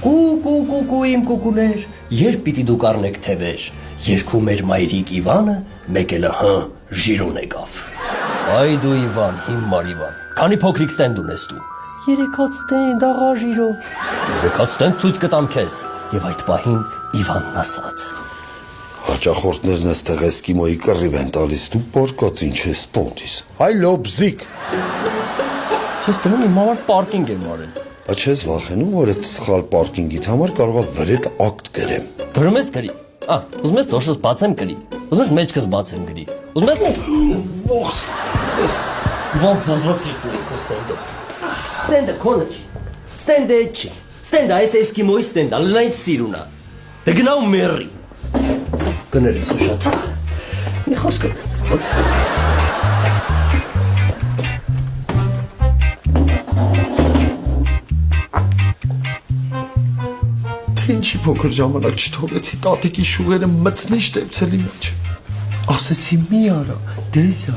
Կու իմ կուկուներ, երբ պիտի դուք առնեք թևեր, երկու մեր մայրիկ Իվանը, մեկ էլ ժիրուն եկավ։ Այ դու Իվան, հիմար Իվան, քանի փոքրիկ ստենդ ունես դու։ 3 հատ ստենդ, աղա ժիրո։ 3 հատ ստենդ ցույց կտամ քեզ։ Եվ այդ պահին Իվանն ասաց. Հաճախորդներն այստեղ էսկիմոյի կռիվ են տալիս, դու պարկած ինչ ես տալիս։ Այ լոբզիկ։ Ես դնում իմ համար պարկինգ եմ արել։ Բայց ես վախենում, որ այդ սխալ պարկինգիդ համար կարողա վրետ ակտ գրեմ։ Գրում ես գրի։ Ուզում ես դոշս բացեմ գրի։ Ուզում ես մեջքս բացեմ գրի։ Ուզում ես Ոնց զազվացիր դու քո ստենդը։ Ստենդը քոնը չի։ Ստենդը չի։ Ստենդը այս էսկիմոյի ստենդը, լայն սիրունա։ Դե գնա ու մեռի։ Կներես ուշացա։ Մի խոսքը։ Ինչի փոքր ժամանակ չթողեցի տատիկի շուղերը մտցնի շտեպցելի մեջ։ Ասեցի մի արա, դեզա։